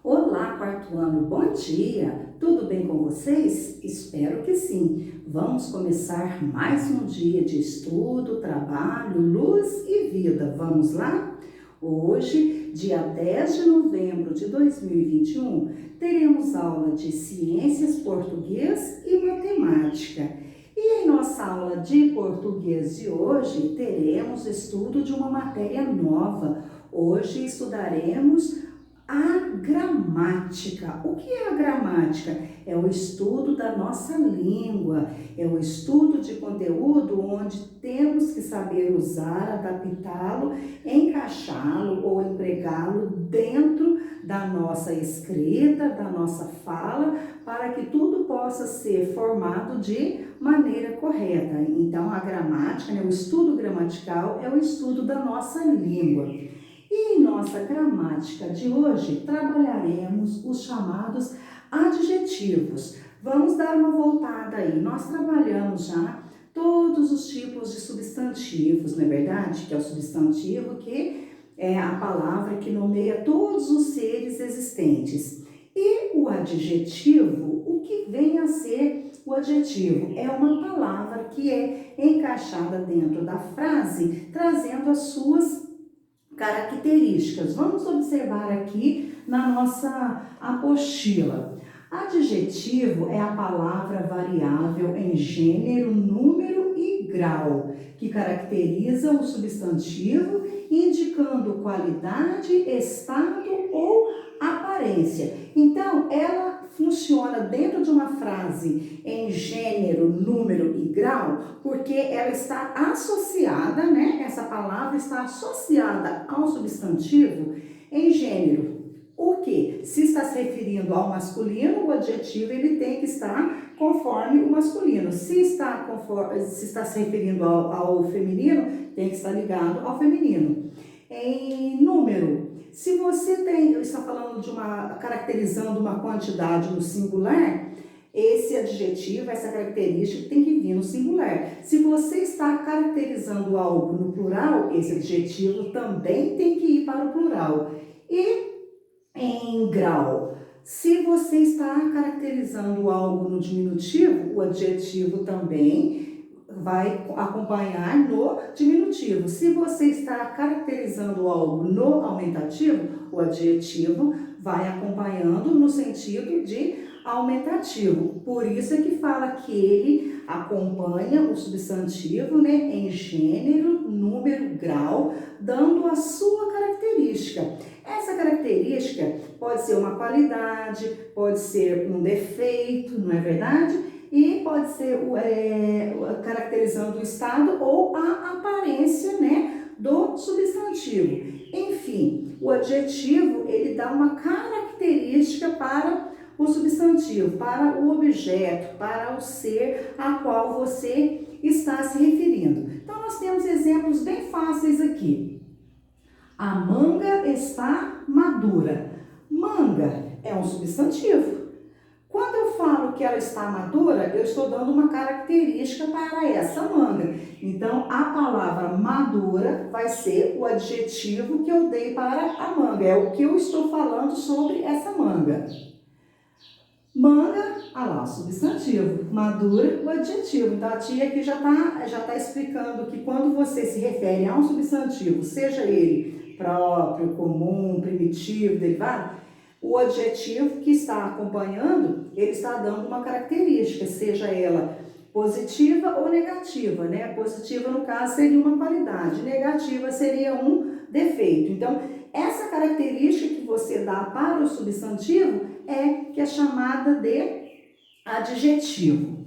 Olá, quarto ano, bom dia! Tudo bem com vocês? Espero que sim. Vamos começar mais um dia de estudo, trabalho, luz e vida. Vamos lá? Hoje, dia 10 de novembro de 2021, teremos aula de Ciências, Português e Matemática. E em nossa aula de português de hoje, teremos estudo de uma matéria nova. Hoje estudaremos a gramática. O que é a gramática? É o estudo da nossa língua, é o estudo de conteúdo onde temos que saber usar, adaptá-lo, encaixá-lo ou empregá-lo dentro da nossa escrita, da nossa fala, para que tudo possa ser formado de maneira correta. Então, a gramática, o estudo gramatical é o estudo da nossa língua. E em nossa gramática de hoje, trabalharemos os chamados adjetivos. Vamos dar uma voltada aí. Nós trabalhamos já todos os tipos de substantivos, não é verdade? Que é o substantivo que é a palavra que nomeia todos os seres existentes. E o adjetivo, o que vem a ser o adjetivo? É uma palavra que é encaixada dentro da frase, trazendo as suas características. Vamos observar aqui na nossa apostila. Adjetivo é a palavra variável em gênero, número e grau, que caracteriza o substantivo, indicando qualidade, estado ou aparência. Então, ela funciona dentro de uma frase em gênero, número e grau, porque ela está associada, essa palavra está associada ao substantivo em gênero. O que? Se está se referindo ao masculino, o adjetivo ele tem que estar conforme o masculino. Se está se referindo ao feminino, tem que estar ligado ao feminino. Em número, se você está falando caracterizando uma quantidade no singular, esse adjetivo, essa característica tem que vir no singular. Se você está caracterizando algo no plural, esse adjetivo também tem que ir para o plural. E em grau, se você está caracterizando algo no diminutivo, o adjetivo também vai acompanhar no diminutivo. Se você está caracterizando algo no aumentativo, o adjetivo vai acompanhando no sentido de aumentativo. Por isso é que fala que ele acompanha o substantivo, em gênero, número, grau, dando a sua característica. Essa característica pode ser uma qualidade, pode ser um defeito, não é verdade? E pode ser caracterizando o estado ou a aparência, do substantivo. Enfim, o adjetivo, ele dá uma característica para o substantivo, para o objeto, para o ser a qual você está se referindo. Então, nós temos exemplos bem fáceis aqui. A manga está madura. Manga é um substantivo. Quando eu falo que ela está madura, eu estou dando uma característica para essa manga. Então, a palavra madura vai ser o adjetivo que eu dei para a manga. É o que eu estou falando sobre essa manga. Manga, o substantivo. Madura, o adjetivo. Então, a tia aqui já tá explicando que quando você se refere a um substantivo, seja ele próprio, comum, primitivo, derivado, o adjetivo que está acompanhando, ele está dando uma característica, seja ela positiva ou negativa, Positiva, no caso, seria uma qualidade, negativa seria um defeito. Então, essa característica que você dá para o substantivo que é chamada de adjetivo.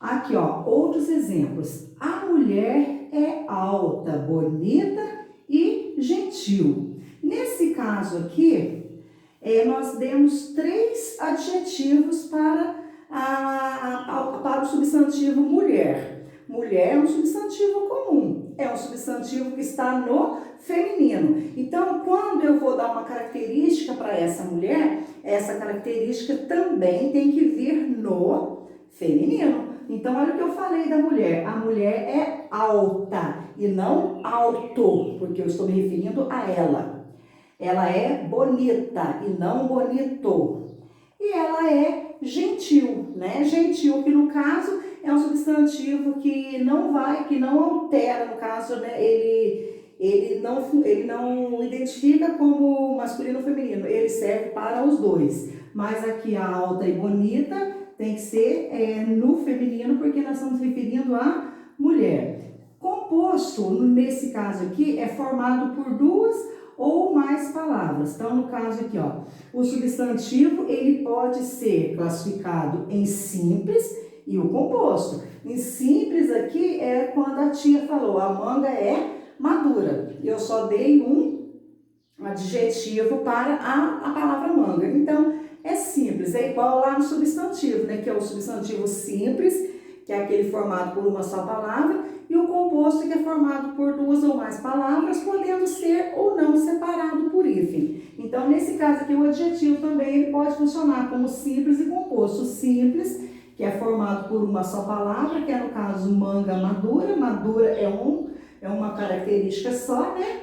Aqui, outros exemplos. A mulher é alta, bonita e gentil. Nesse caso aqui, nós demos 3 adjetivos para o substantivo mulher. Mulher é um substantivo comum, é um substantivo que está no feminino. Então, quando eu vou dar uma característica para essa mulher, essa característica também tem que vir no feminino. Então, olha o que eu falei da mulher. A mulher é alta e não alto, porque eu estou me referindo a ela. Ela é bonita e não bonito. E ela é gentil, né? Gentil, que no caso é um substantivo que não altera, no caso, né? Ele não identifica como masculino ou feminino, ele serve para os dois. Mas aqui a alta e bonita tem que ser no feminino, porque nós estamos referindo a mulher. Composto, nesse caso aqui, é formado por duas ou mais palavras. Então, no caso aqui, ó, o substantivo, ele pode ser classificado em simples e o composto. Em simples aqui é quando a tia falou, a manga é madura. Eu só dei um adjetivo para a palavra manga. Então, é simples, é igual lá no substantivo, né? Que é o substantivo simples, que é aquele formado por uma só palavra, e o composto, que é formado por duas ou mais palavras, podendo ser ou não separado por hífen. Então, nesse caso aqui, o adjetivo também ele pode funcionar como simples e composto. Simples, que é formado por uma só palavra, que é no caso manga madura. Madura é uma característica só, né?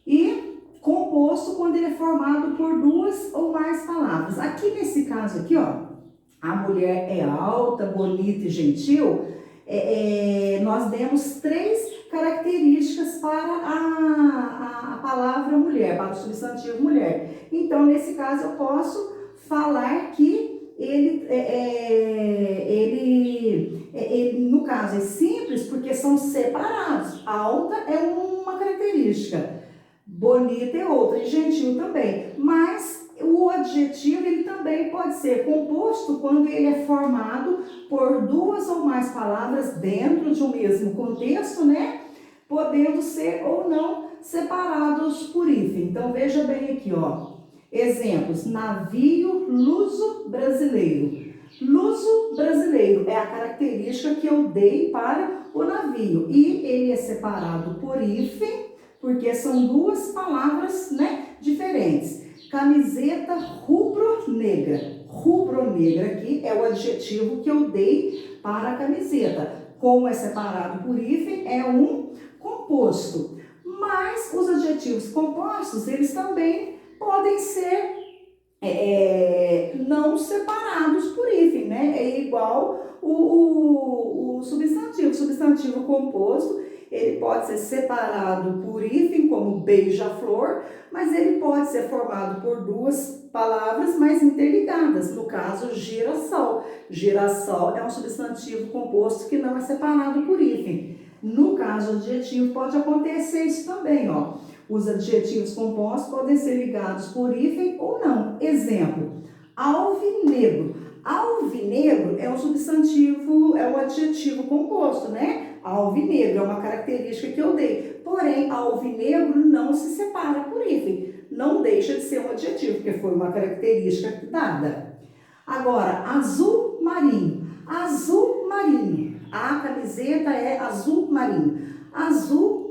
E composto quando ele é formado por duas ou mais palavras. Aqui nesse caso aqui, ó, a mulher é alta, bonita e gentil, nós demos três características para a palavra mulher, para o substantivo mulher. Então, nesse caso, eu posso falar que no caso, é simples porque são separados. Alta é uma característica, bonita é outra e gentil também. Mas o adjetivo ele também pode ser composto quando ele é formado por duas ou mais palavras dentro de um mesmo contexto, né? Podendo ser ou não separados por hífen. Então, veja bem aqui, ó. Exemplos: navio luso-brasileiro. Luso-brasileiro é a característica que eu dei para o navio. E ele é separado por hífen, porque são duas palavras, né, diferentes. Camiseta rubro-negra. Rubro-negra aqui é o adjetivo que eu dei para a camiseta. Como é separado por hífen, é um composto. Mas os adjetivos compostos, eles também podem ser não separados por hífen, né? É igual o substantivo. O substantivo composto, ele pode ser separado por hífen, como beija-flor, mas ele pode ser formado por duas palavras, mas interligadas. No caso, girassol. Girassol é um substantivo composto que não é separado por hífen. No caso adjetivo, pode acontecer isso também, ó. Os adjetivos compostos podem ser ligados por hífen ou não. Exemplo: alvinegro. Alvinegro é um substantivo, é um adjetivo composto, né? Alvinegro é uma característica que eu dei. Porém, alvinegro não se separa por hífen. Não deixa de ser um adjetivo, porque foi uma característica dada. Agora, azul marinho. Azul marinho. A camiseta é azul marinho. Azul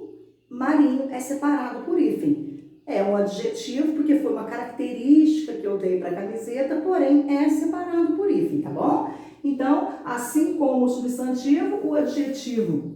marinho é separado por hífen. É um adjetivo porque foi uma característica que eu dei para a camiseta, porém é separado por hífen, tá bom? Então, assim como o substantivo, o adjetivo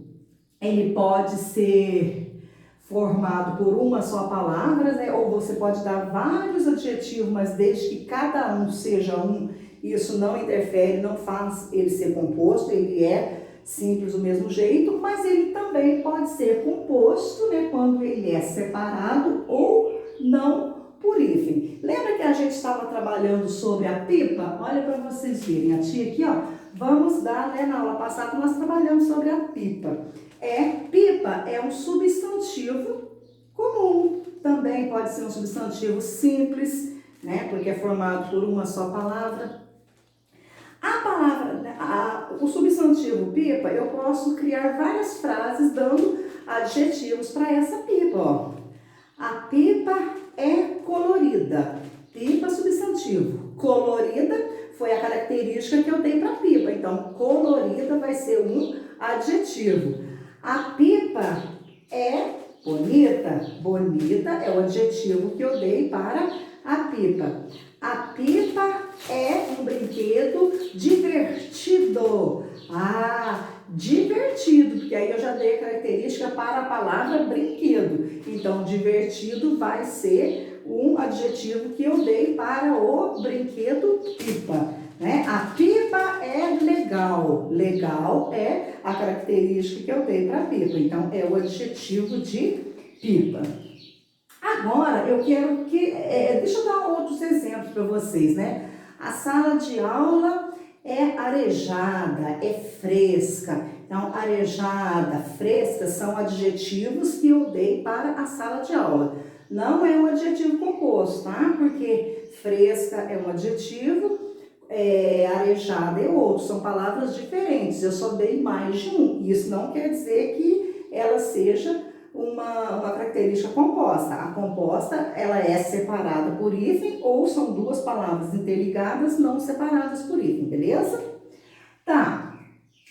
ele pode ser formado por uma só palavra, né? Ou você pode dar vários adjetivos, mas desde que cada um seja um, isso não interfere, não faz ele ser composto, ele é simples do mesmo jeito, mas ele também pode ser composto, né, quando ele é separado ou não por hífen. Lembra que a gente estava trabalhando sobre a pipa? Olha para vocês verem, a tia aqui, ó, vamos dar, né, na aula passada nós trabalhamos sobre a pipa. Pipa é um substantivo comum, também pode ser um substantivo simples, né, porque é formado por uma só palavra. O substantivo pipa, eu posso criar várias frases dando adjetivos para essa pipa, ó. A pipa é colorida. Pipa, substantivo. Colorida foi a característica que eu dei para pipa. Então, colorida vai ser um adjetivo. A pipa é bonita. Bonita é o adjetivo que eu dei para a pipa. A pipa é um brinquedo divertido. Divertido, porque aí eu já dei a característica para a palavra brinquedo. Então, divertido vai ser adjetivo que eu dei para o brinquedo pipa, né? A pipa é legal. Legal é a característica que eu dei para a pipa. Então, é o adjetivo de pipa. Agora, eu quero que... deixa eu dar outros exemplos para vocês, né? A sala de aula é arejada, é fresca. Então, arejada, fresca são adjetivos que eu dei para a sala de aula. Não é um adjetivo composto, tá? Porque fresca é um adjetivo, arejada é outro. São palavras diferentes. Eu só dei mais de um. Isso não quer dizer que ela seja uma característica composta. A composta, ela é separada por hífen ou são duas palavras interligadas, não separadas por hífen, beleza? Tá.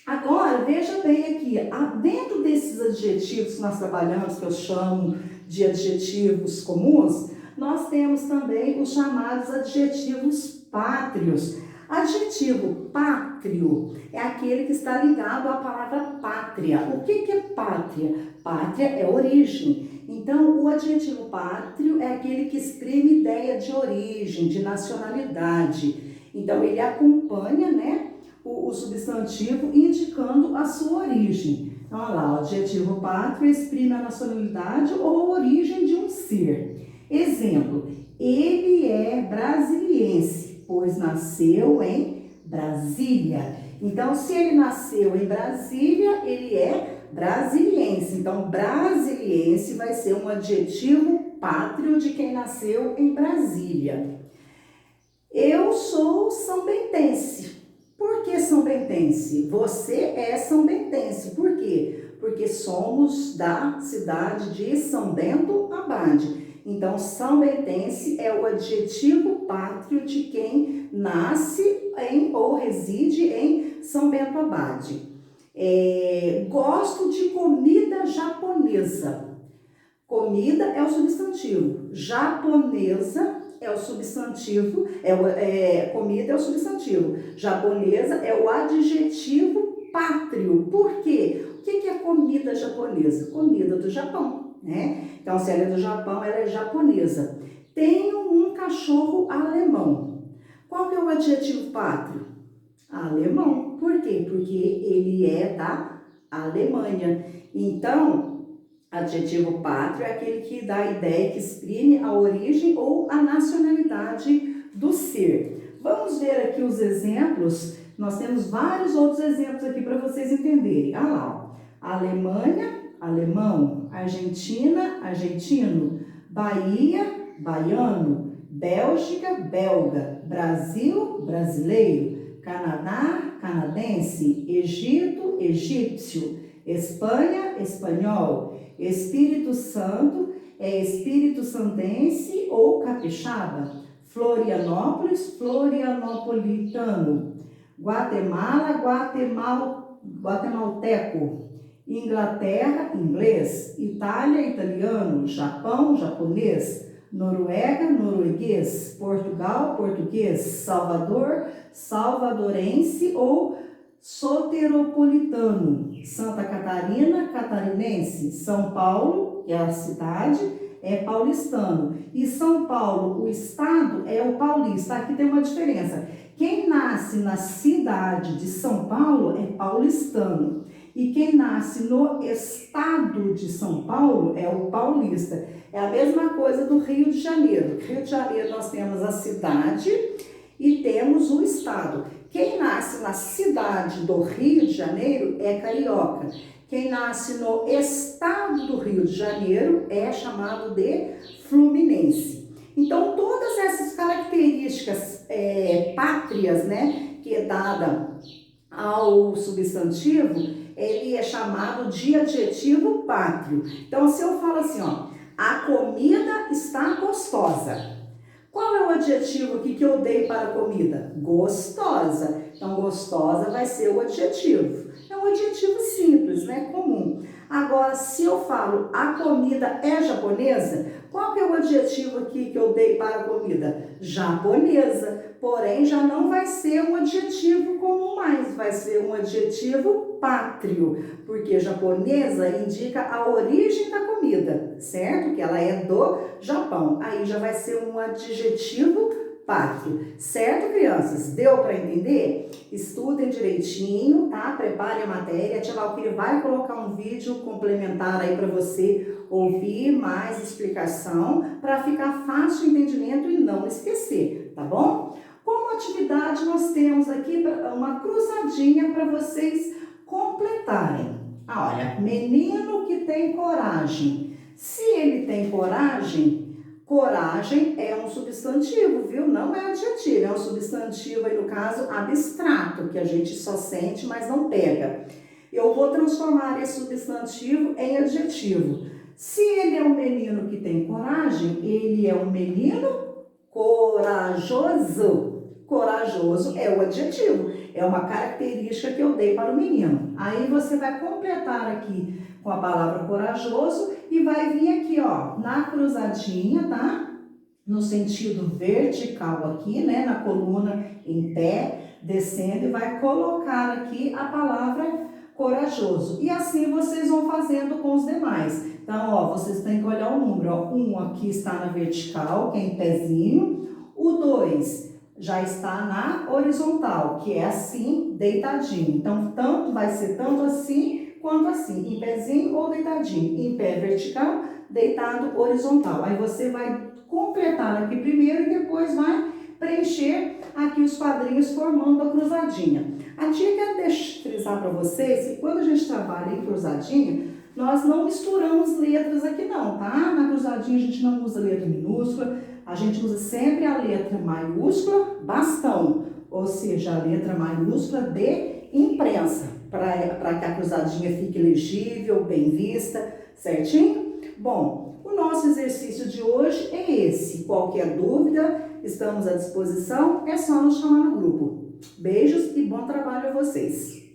Agora, veja bem aqui, dentro desses adjetivos que nós trabalhamos, que eu chamo de adjetivos comuns, nós temos também os chamados adjetivos pátrios. Adjetivo pátrio é aquele que está ligado à palavra pátria. O que é pátria? Pátria é origem. Então, o adjetivo pátrio é aquele que exprime ideia de origem, de nacionalidade. Então, ele acompanha, né, o substantivo indicando a sua origem. Então, olha lá, o adjetivo pátrio exprime a nacionalidade ou a origem de um ser. Exemplo, ele é brasiliense, pois nasceu em Brasília. Então, se ele nasceu em Brasília, ele é brasiliense. Então, brasiliense vai ser um adjetivo pátrio de quem nasceu em Brasília. Eu sou sambentense. Por que sambentense? Você é sambentense. Por quê? Porque somos da cidade de São Bento Abade. Então, sambentense é o adjetivo pátrio de quem nasce ou reside em São Bento Abade. Gosto de comida japonesa. Comida é o substantivo. Japonesa é o substantivo, comida é o substantivo. Japonesa é o adjetivo pátrio. Por quê? O que é comida japonesa? Comida do Japão, né? Então, se ela é do Japão, ela é japonesa. Tenho um cachorro alemão. Qual que é o adjetivo pátrio? Alemão. Por quê? Porque ele é da Alemanha. Então, adjetivo pátrio é aquele que dá a ideia, que exprime a origem ou a nacionalidade do ser. Vamos ver aqui os exemplos. Nós temos vários outros exemplos aqui para vocês entenderem. Olha lá, ó. Alemanha, alemão. Argentina, argentino. Bahia, baiano. Bélgica, belga. Brasil, brasileiro. Canadá, canadense. Egito, egípcio. Espanha, espanhol. Espírito Santo é espírito santense ou capixaba. Florianópolis, florianopolitano. Guatemala, guatemalteco. Inglaterra, inglês. Itália, italiano. Japão, japonês. Noruega, norueguês. Portugal, português. Salvador, salvadorense ou soteropolitano. Santa Catarina, catarinense. São Paulo, que é a cidade, é paulistano. E São Paulo, o estado, é o paulista. Aqui tem uma diferença. Quem nasce na cidade de São Paulo é paulistano. E quem nasce no estado de São Paulo é o paulista. É a mesma coisa do Rio de Janeiro. No Rio de Janeiro nós temos a cidade e temos o estado. Quem nasce na cidade do Rio de Janeiro é carioca. Quem nasce no estado do Rio de Janeiro é chamado de fluminense. Então, todas essas características pátrias, né, que é dada ao substantivo, ele é chamado de adjetivo pátrio. Então, se eu falo assim, ó, a comida está gostosa. Qual é o adjetivo aqui que eu dei para a comida? Gostosa. Então, gostosa vai ser o adjetivo. É um adjetivo simples, né? Comum. Agora, se eu falo a comida é japonesa, qual que é o adjetivo aqui que eu dei para a comida? Japonesa. Porém, já não vai ser um adjetivo comum mais, vai ser um adjetivo pátrio, porque japonesa indica a origem da comida, certo? Que ela é do Japão. Aí já vai ser um adjetivo pátrio. Certo, crianças? Deu para entender? Estudem direitinho, tá? Preparem a matéria. A tia Valquíria vai colocar um vídeo complementar aí para você ouvir mais explicação, para ficar fácil o entendimento e não esquecer, tá bom? Como atividade, nós temos aqui uma cruzadinha para vocês completarem. Olha, menino que tem coragem. Se ele tem coragem, coragem é um substantivo, viu? Não é adjetivo, é um substantivo aí no caso abstrato, que a gente só sente, mas não pega. Eu vou transformar esse substantivo em adjetivo. Se ele é um menino que tem coragem, ele é um menino corajoso. Corajoso é o adjetivo, é uma característica que eu dei para o menino. Aí você vai completar aqui com a palavra corajoso e vai vir aqui, ó, na cruzadinha, tá? No sentido vertical aqui, né? Na coluna em pé, descendo e vai colocar aqui a palavra corajoso. E assim vocês vão fazendo com os demais. Então, ó, vocês têm que olhar o número, ó. 1 aqui está na vertical, que é em pezinho. O 2 já está na horizontal, que é assim, deitadinho. Então, tanto vai ser tanto assim quanto assim, em pezinho ou deitadinho. Em pé vertical, deitado horizontal. Aí você vai completar aqui primeiro e depois vai preencher aqui os quadrinhos formando a cruzadinha. A tia quer frisar para vocês que quando a gente trabalha em cruzadinha, nós não misturamos letras aqui não, tá? Na cruzadinha a gente não usa letra minúscula, a gente usa sempre a letra maiúscula, bastão, ou seja, a letra maiúscula de imprensa, para que a cruzadinha fique legível, bem vista, certinho? Bom, o nosso exercício de hoje é esse. Qualquer dúvida, estamos à disposição, é só nos chamar no grupo. Beijos e bom trabalho a vocês!